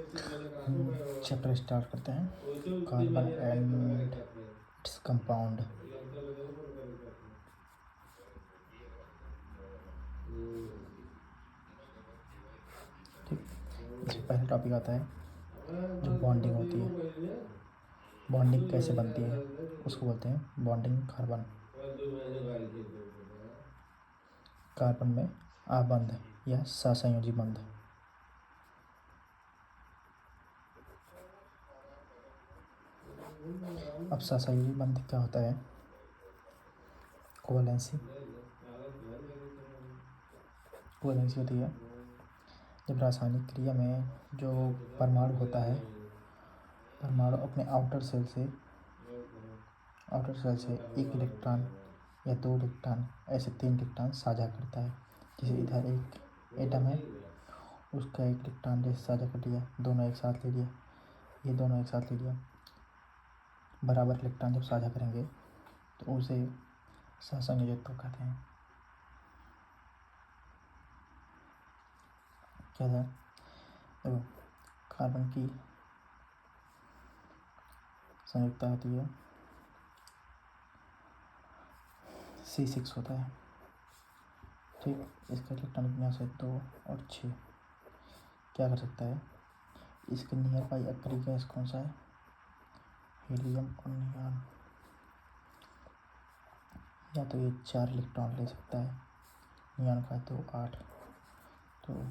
Chapter start करते हैं। Carbon and its compound. ठीक, इसमें पहला टॉपिक आता है जो बॉन्डिंग होती है। बॉन्डिंग कैसे बनती है उसको बोलते हैं बॉन्डिंग कार्बन। कार्बन में आबंध या सहसंयोजी बंध। अब सहसंयोजी बंध क्या होता है? कोवैलेंसी होती है जब रासायनिक क्रिया में जो परमाणु होता है, परमाणु अपने आउटर सेल से एक इलेक्ट्रॉन या 2 इलेक्ट्रॉन, ऐसे 3 इलेक्ट्रॉन साझा करता है। जैसे इधर एक एटम है, उसका एक इलेक्ट्रॉन जैसे साझा कर लिया, दोनों एक साथ ले लिया, ये दोनों एक साथ ले लिया। बराबर इलेक्ट्रॉन जब साझा करेंगे तो उसे सहसंयोजकत्व कहते हैं। क्या है? देखो, कार्बन की संयुक्ता होती है C6 होता है। ठीक, इसका इलेक्ट्रॉन विन्यास है 2 और 6। क्या कर सकता है? इसके नियर बाई अक्रिय गैस कौन सा है? हीलियम और नियॉन। या तो ये 4 इलेक्ट्रॉन ले सकता है, नियॉन का 2 8। तो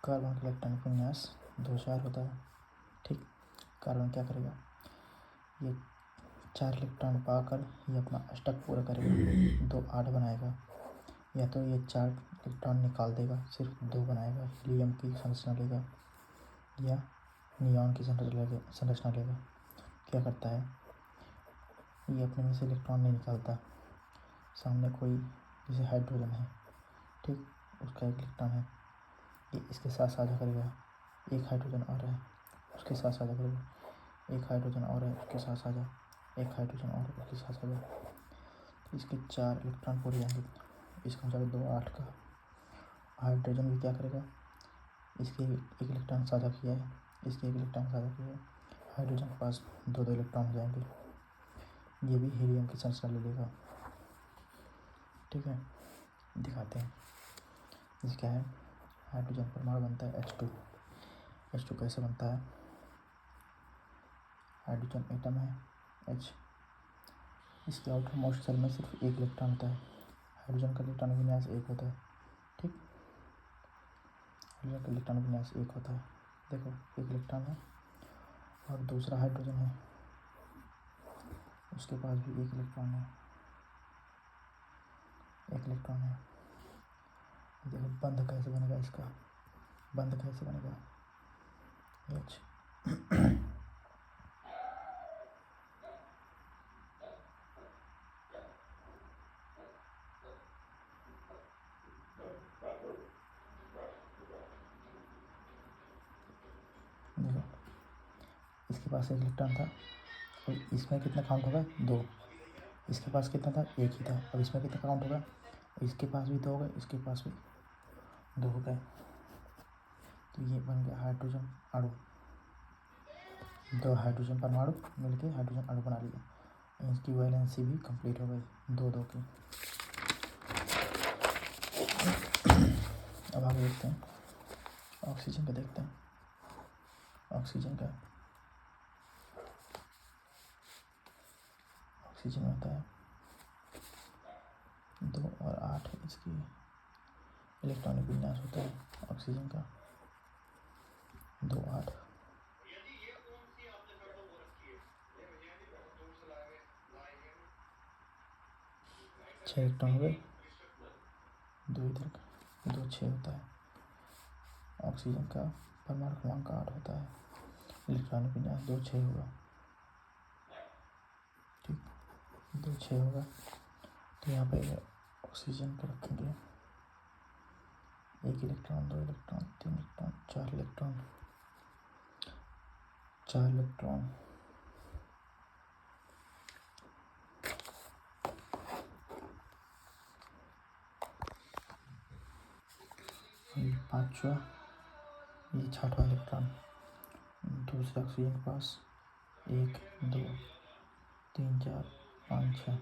कार्बन का इलेक्ट्रॉन विन्यास 2 4 होता है। ठीक, कार्बन क्या करेगा? ये 4 इलेक्ट्रॉन पाकर ये अपना अष्टक पूरा करेगा, 2 8 बनाएगा। या तो ये 4 इलेक्ट्रॉन निकाल देगा, सिर्फ 2 बनाएगा, हीलियम की संरचना लेगा या नियॉन की संरचना लेगा। क्या करता है? ये अपने में से इलेक्ट्रॉन नहीं निकालता। सामने कोई जैसे हाइड्रोजन है, ठीक, उसका एक इलेक्ट्रॉन है, ये इसके साथ साझा करेगा, एक हाइड्रोजन और है उसके साथ साझा करेगा, एक हाइड्रोजन और है उसके साथ साझा, एक हाइड्रोजन और है उसके साथ साझा। तो इसके 4 इलेक्ट्रॉन पूरे जाएंगे। इसका मतलब 2 8 का। हाइड्रोजन भी क्या करेगा? इसके एक इलेक्ट्रॉन साझा किया है, इसके एक इलेक्ट्रॉन साझा किया है, हाइड्रोजन के पास 2 2 इलेक्ट्रॉन हो जाएंगे। ये भी हीलियम की संरचना ले लेगा। ठीक है, दिखाते हैं। इस क्या है? हाइड्रोजन परमाणु बनता है H2। H2 कैसे बनता है? हाइड्रोजन एटम है H, इसके आउटर मोस्ट सेल में सिर्फ एक इलेक्ट्रॉन होता है। हाइड्रोजन का इलेक्ट्रॉन विन्यास 1 होता है। ठीक, हाइड्रोजन का इलेक्ट्रॉन विन्यास 1 होता है। देखो, एक इलेक्ट्रॉन है और दूसरा हाइड्रोजन है, उसके पास भी एक इलेक्ट्रॉन है, एक इलेक्ट्रॉन है। देखो बंध कैसे बनेगा, इसका बंध कैसे बनेगा? H देखो, इसके पास एक इलेक्ट्रॉन था और इसमें कितना काउंट होगा? 2। इसके पास कितना था? 1 ही था। अब इसमें कितना काउंट होगा? इसके पास भी 2 हो गए, इसके पास भी 2 हो गए। तो ये बन गया हाइड्रोजन अणु। 2 हाइड्रोजन परमाणु मिलके हाइड्रोजन अणु बना लिया। इसकी वैलेंसी भी कंप्लीट हो गई 2 2 की। अब आगे देखते हैं, ऑक्सीजन का देखते हैं। ऑक्सीजन होता है 2 और 8। इसकी इलेक्ट्रॉनिक विन्यास होता है ऑक्सीजन का 2 8। 6 इलेक्ट्रॉन हो गए, 2 इधर का, 2 6 होता है। ऑक्सीजन का परमाणु क्रमांक 8 होता है, इलेक्ट्रॉनिक विन्यास 2 6 होगा। ठीक, 2 6 होगा। तो यहाँ पे ऑक्सीजन को रखेंगे 1 electron, 2 electron, 3 electron, 4 electron, 4 electron, ये 5वां, ये 6वां इलेक्ट्रॉन। दूसरे ऑक्सीजन के पास 1 2 3 4 5 6,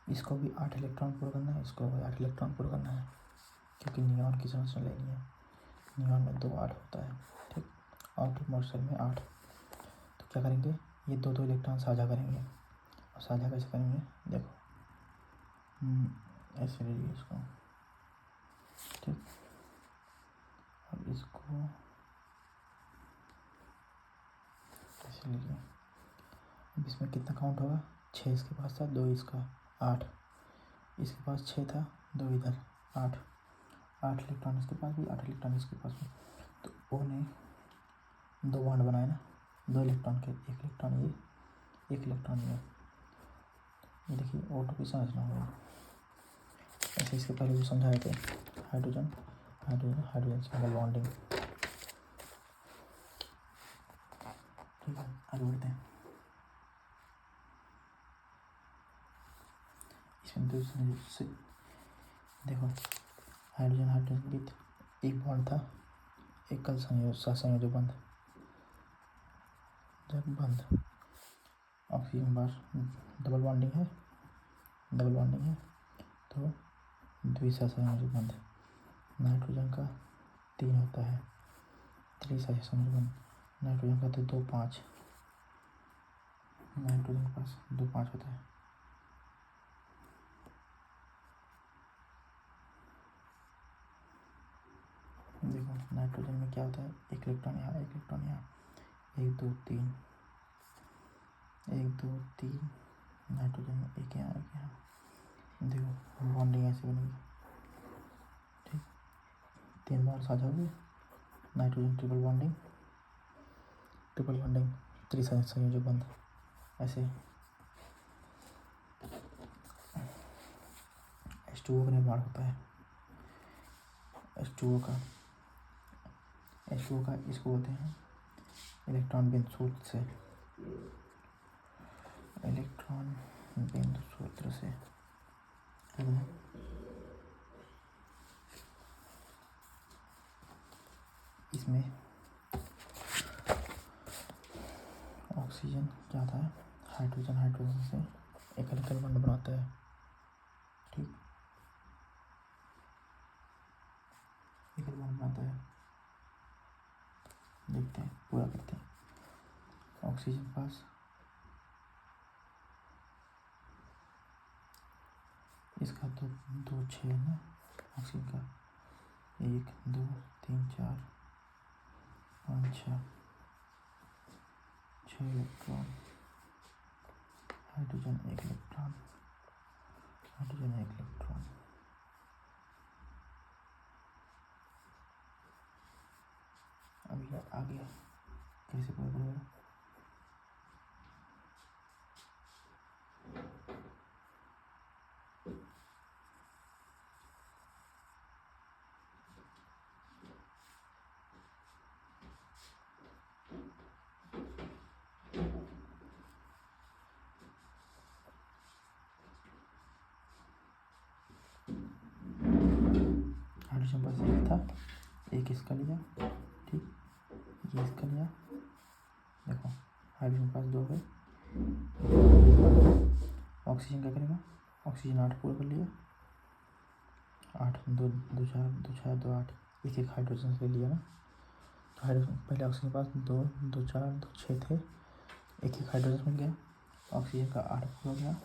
इसको भी 8 इलेक्ट्रॉन पूरा करना है, इसको भी 8 इलेक्ट्रॉन पूरा करना है, क्योंकि नियॉन की संरचना लेनी है। नियॉन में 2 8 होता है, ठीक। आउटर मोस्ट शेल में 8। तो क्या करेंगे, ये 2 इलेक्ट्रॉन साझा करेंगे। और साझा कैसे करेंगे, देखो ऐसे लीजिए इसको, ठीक। और इसको ऐसे लीजिए। अब इसमें कितना काउंट होगा, 6 इसके पास था, 2 इसका, 8 इसके पास, 6 था, 2 इधर, 8 इलेक्ट्रॉन इसके पास भी, 8 इलेक्ट्रॉन इसके पास भी। तो ओ ने 2 बॉन्ड बनाए ना, 2 इलेक्ट्रॉन के, 1 इलेक्ट्रॉन ये, 1 इलेक्ट्रॉन ये देखिए O2 की संरचना होगी। ऐसे इसके पहले जो समझाए थे, hydrogen hydrogen hydrogen single bonding, ठीक है। आगे बढ़ते हैं। इसमें दूसरे से देखो, हाइड्रोजन हाइड्रोजन के बीच एक बॉन्ड था, एकल सहसंयोजक बंध, जब बंध ऑक्सीजन बार डबल बॉन्डिंग है, तो द्विसहसंयोजक बंध। नाइट्रोजन का 3 होता है, त्रिसहसंयोजक बंध। नाइट्रोजन का तो 2 5, नाइट्रोजन के पास 2 5 होता है। देखो नाइट्रोजन में क्या होता है, 1 इलेक्ट्रॉन यहाँ, 1 इलेक्ट्रॉन यहाँ, 1 2 3, 1 2 3, नाइट्रोजन में 1 यहाँ 1 यहाँ। देखो बॉन्डिंग ऐसे बनेगी, ठीक। 3 बॉन्ड साझा हो गए, नाइट्रोजन ट्रिपल बॉन्डिंग, त्रिसहसंयोजक बंध। ऐसे H2O का निर्माण होता है। H2O का इसको बोलते हैं इलेक्ट्रॉन बिंदु सूत्र से, इलेक्ट्रॉन बिंदु सूत्र से। इसमें ऑक्सीजन क्या होता है, हाइड्रोजन से एकल बॉन्ड बनाता है, ठीक। एकल बॉन्ड बनाता है, देखते हैं, पूरा करते हैं। ऑक्सीजन पास इसका तो 2 6 है ना, ऑक्सीजन का 1 2 3 4 5 6 इलेक्ट्रॉन, हाइड्रोजन 1 इलेक्ट्रॉन, अभी आ गया, कैसे पता चलेगा, हाइड्रोजन बस 1 था, 1 इसका लिया, ठीक, ये इसका लिया। देखो हाइड्रोजन पास 2 है, ऑक्सीजन क्या करेगा, ऑक्सीजन 8 पूरा कर लिया, 8 2 2 4 2 4 2 8, 1 हाइड्रोजन से लिया ना। तो हाइड्रोजन पहले ऑक्सीजन के पास 2 2 4 2 6 थे, 1 हाइड्रोजन मिल गया, ऑक्सीजन का 8 पूरा हो गया,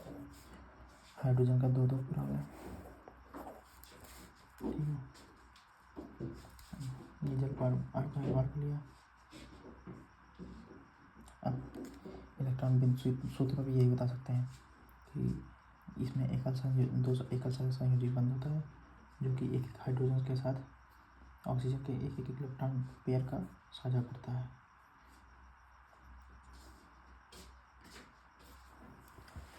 हाइड्रोजन का 2 2 पूरा हो गया, ठीक है। ये जल बार कर लिया। अब इलेक्ट्रॉन बिंदु सूत्र में भी यही बता सकते हैं कि इसमें एकल संयोजक बंध होता है, जो कि एक हाइड्रोजन के साथ ऑक्सीजन के एक इलेक्ट्रॉन पेयर का साझा करता है।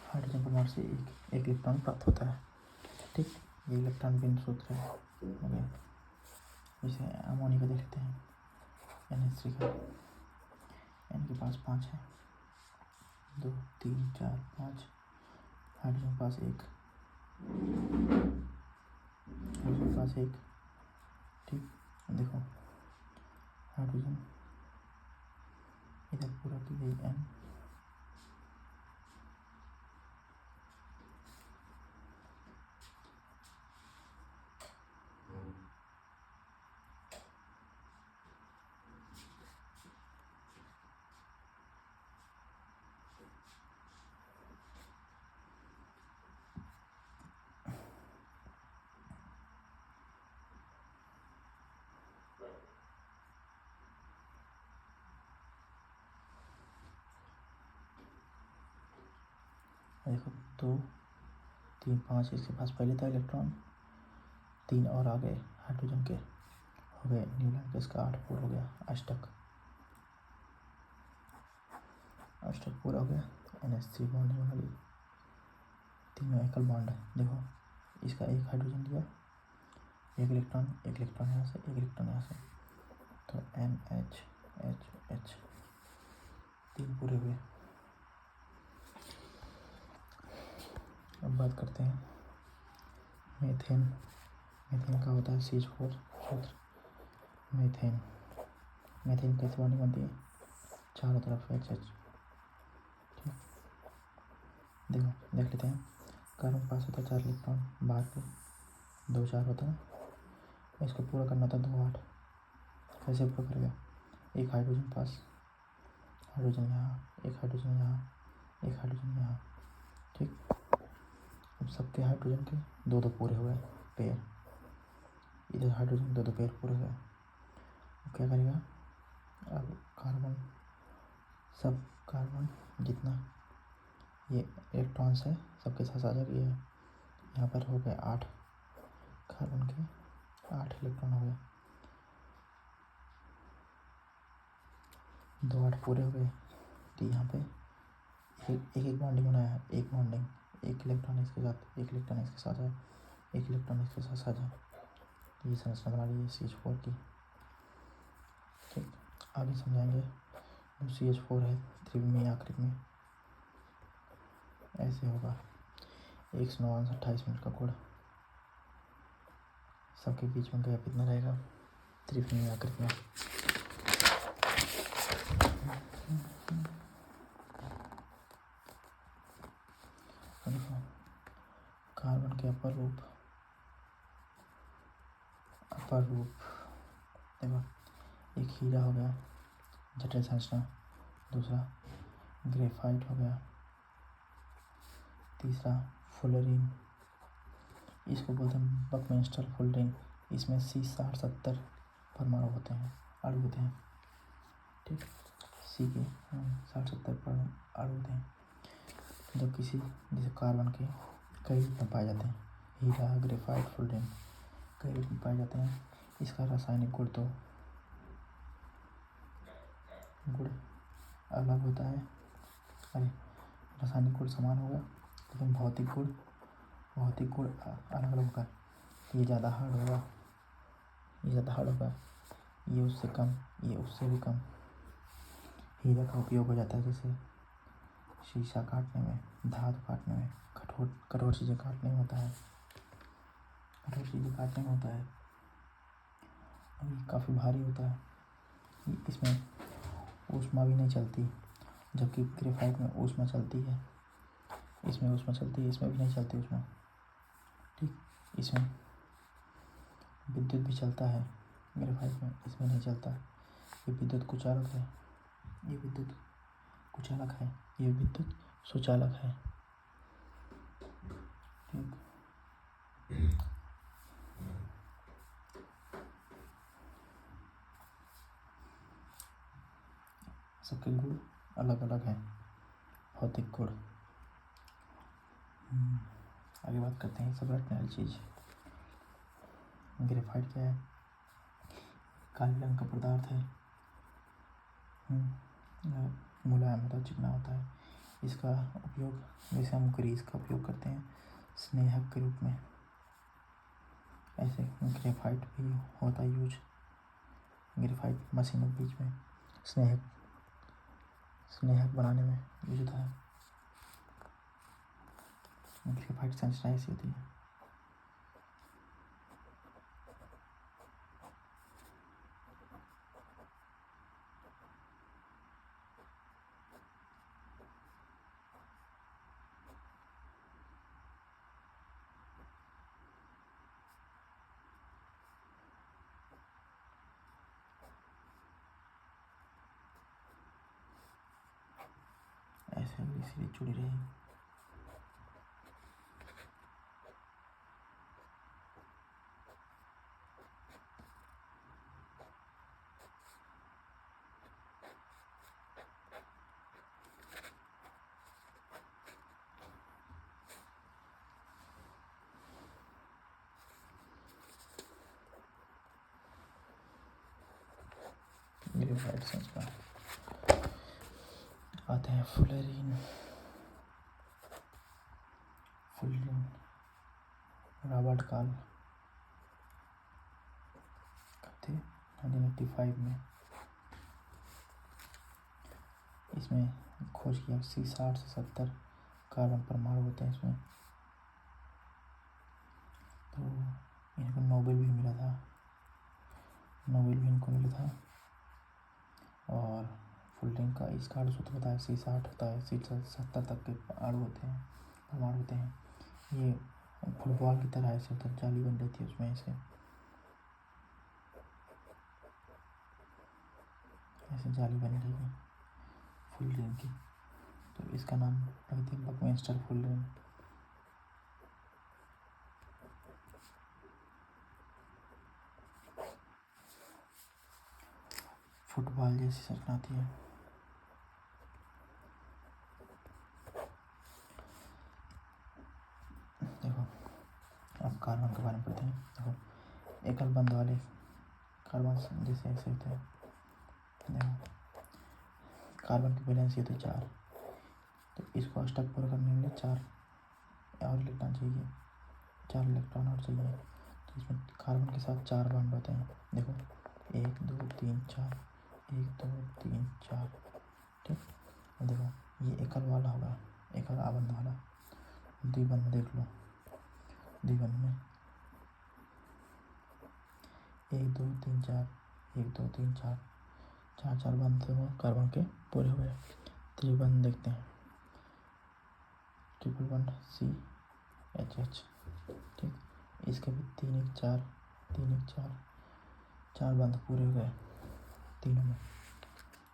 हाइड्रोजन परमाणु से एक इलेक्ट्रॉन प्राप्त होता है, ठीक। ये इलेक्ट्रॉन बिंदु सूत्र है। जैसे अमोनिया का देख लेते हैं, NH3 का, N के पास 5 है, 2 3 4 5, हाइड्रोजन के पास 1, हाइड्रोजन के पास 1। ठीक, देखो हाइड्रोजन इधर पूरा की गई N, देखो 2 3 5, इसके पास पहले था इलेक्ट्रॉन, 3 और आ गए हाइड्रोजन के, हो गए न्यूट्रॉन के, इसका 8 पूरा हो गया, अष्टक पूरा हो गया। NH3 बॉन्ड बना ली, तीनों एकल बॉन्ड है। देखो इसका एक हाइड्रोजन दिया, एक इलेक्ट्रॉन यहाँ से, एक इलेक्ट्रॉन यहाँ से, तो NH तीन पूरे हुए। अब बात करते हैं मीथेन का होता है CH4 सूत्र। मीथेन कैसे बॉन्डिंग बनती है, चारों तरफ HH। ठीक, देखो देख लेते हैं, कार्बन के पास होता है 4 इलेक्ट्रॉन, बाहर के 2 4 होता है, इसको पूरा करना था 2 8। कैसे पूरा करेगा, एक हाइड्रोजन पास, हाइड्रोजन यहाँ, एक हाइड्रोजन यहाँ, एक हाइड्रोजन यहाँ। ठीक, अब सबके हाइड्रोजन के 2 2 पूरे हुए पेयर, इधर हाइड्रोजन 2 2 पेयर पूरे हुए। अब क्या करेगा, अब कार्बन जितना ये इलेक्ट्रॉन्स है सबके साथ आ जाएगा, ये यहाँ पर हो गए 8, कार्बन के 8 इलेक्ट्रॉन हो गए, 2 8 पूरे हो गए। तो यहाँ पे एक बॉन्डिंग बनाया है, एक बॉन्डिंग, एक इलेक्ट्रॉन इसके साथ, एक इलेक्ट्रॉन इसके साथ है, एक इलेक्ट्रॉन इसके साथ साझा, ये संरचना बना रही है CH4 की। ठीक, आगे समझाएंगे। जो CH4 है त्रिविमीय आकृति में ऐसे होगा, 109-28 मिनट का कोण, सबके बीच में गैप इतना रहेगा त्रिविमीय आकृति में। देखो कार्बन के अपर रूप देखो, एक हीरा हो गया जटिल संरचना, दूसरा ग्रेफाइट हो गया, तीसरा फुलरिन, इसको बोलते हैं बकमिंस्टर फुलरिन, इसमें C60-70 परमाणु होते हैं, अणु होते हैं। ठीक, C के 60-70 अणु होते हैं, जो किसी जैसे कार्बन के कई रूप में पाए जाते हैं, हीरा ग्रेफाइट फुलरिन कई रूप में पाए जाते हैं। इसका रासायनिक गुण तो अलग होता है, अरे रासायनिक गुण समान होगा लेकिन भौतिक गुण अलग अलग होगा। ये ज़्यादा हार्ड होगा, ये उससे कम, ये उससे भी कम। हीरा का उपयोग हो जाता है जैसे शीशा काटने में, धातु काटने में, कठोर चीज़ें काटने में होता है, और ये काफ़ी भारी होता है, इसमें ऊष्मा भी नहीं चलती, जबकि ग्रेफाइट में ऊष्मा चलती है, इसमें ऊष्मा चलती है, इसमें भी नहीं चलती ऊष्मा। ठीक, इसमें विद्युत भी चलता है, ग्रेफाइट में, इसमें नहीं चलता। ये विद्युत कुचालक है, ये विद्युत सुचालक है। ठीक, सबके गुण अलग अलग हैं, भौतिक गुण। आगे बात करते हैं सब रटने वाली चीज़। ग्रेफाइट क्या है, काले रंग का पदार्थ है, मुलायम होता है, चिकना होता है। इसका उपयोग जैसे हम ग्रीस का उपयोग करते हैं स्नेहक के रूप में, ऐसे ग्रेफाइट भी होता है यूज ग्रेफाइट मशीनों के बीच में स्नेहक बनाने में यूज होता है। ग्रेफाइट संरचना ऐसी होती है। ऐसे अगली सीरीज जुड़ी रहेगी। ग्रेफाइट संरचना आते हैं फुलेरीन, रॉबर्ट काल थे 1985 में। इसमें खोज किया C60 से 70 कार्बन परमाणु होते हैं इसमें। तो इनको नोबेल भी मिला था, और फुलरिंग का इसका सूत्र होता है C60 होता है, C70 तक के परमाणु होते हैं। ये फुटबॉल की तरह ऐसे होता है, जाली बन रहती है उसमें ऐसे जाली बनी रहेगी फुलरिंग की। तो इसका नाम रखते हैं बकमिंस्टर फुलरिंग। फुटबॉल जैसी संरचना आती है। देखो अब कार्बन के बारे में पढ़ते हैं। देखो एकल बंध वाले कार्बन जैसे ऐसे होते हैं। देखो कार्बन की वैलेंस ये तो 4, तो इसको अष्टक पूरा करने के लिए 4 और इलेक्ट्रॉन चाहिए, 4 इलेक्ट्रॉन और चाहिए। तो इसमें कार्बन के साथ 4 बॉन्ड होते हैं। देखो 1 2 3 4, 1 2 3 4, ठीक। देखो ये एकल वाला होगा, एकल आबंध वाला। द्विबंध देख लो, द्विबंध में 1 2 3 4, 1 2 3 4, 4 बंध तो कार्बन के पूरे हो गए। त्रिबंध देखते हैं, ट्रिपल बंध CHH, ठीक। इसके भी 3 1 4, 3 1 4, 4 बंध पूरे हो गए तीनों में,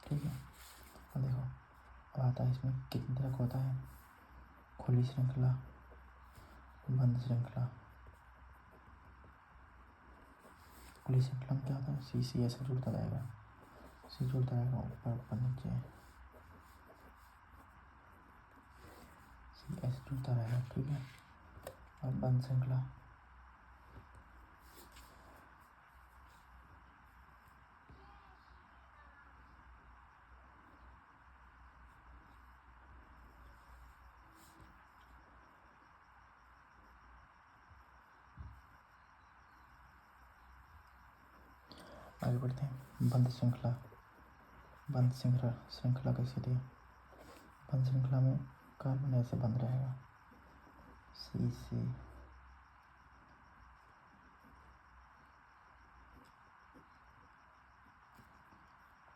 ठीक है। अब देखो अब आता है इसमें कितनी तरह का होता है, खुली श्रृंखला, बंद श्रृंखला। खुली श्रृंखला में क्या होता है, C ऐसे जुड़ता रहेगा, C जुड़ता रहेगा ऊपर ऊपर नीचे, C ऐसे जुड़ता रहेगा, ठीक है। और बंद श्रृंखला आगे बढ़ते हैं। बंद श्रृंखला कैसी थी। बंद श्रृंखला में कार्बन ऐसे बंद रहेगा, C से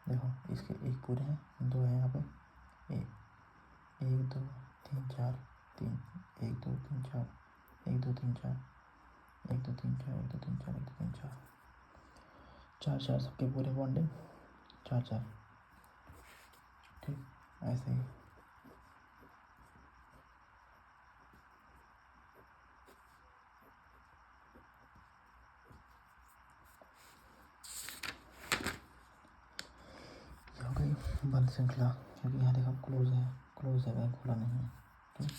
देखो इसके एक पूरे हैं, 2 है यहाँ पे, 1 2 3 4 3, 1 2 3 4, 1 2 3 4, 1 2 3 4, 1 2 3 4, 1 2 3 4, 4 4 सबके पूरे बॉन्डिंग 4 4, ठीक। ऐसे ही हो गई बंद श्रृंखला, क्योंकि यहाँ देखो क्लोज है कहीं खुला नहीं है, ठीक।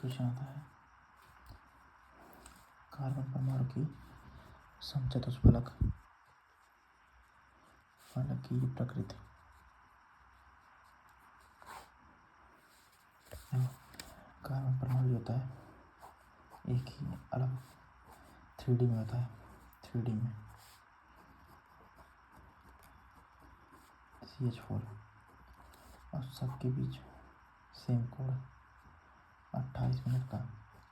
क्वेश्चन आता है कार्बन परमाणु की समचतुष्फलक हालांकि ये प्रकृति कार्बन परमाणु होता है एक ही अलग 3D में होता है। 3D में CH4 और सबके बीच सेम कोड 28 मिनट का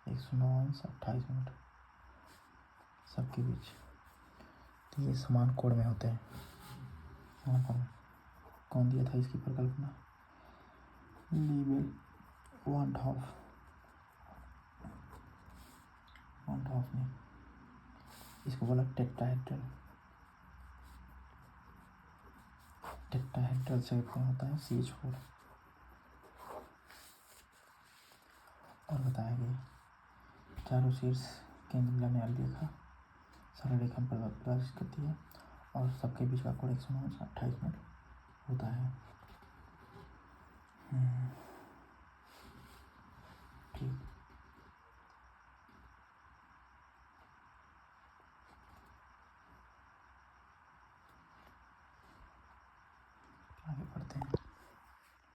109:28 सबके बीच। तो ये समान कोड में होते हैं। समान कोड में कौन दिया था इसकी परिकल्पना? लीबेल वांडहॉफ ने इसको बोला टेट्राहेड्रल से होता है CH4। और बताया गया चारों शीर्ष केंद्र मिलाने वाली रेखा सरल रेखा में प्रदर्शित करती है और सबके बीच का कोण 109:28 होता है।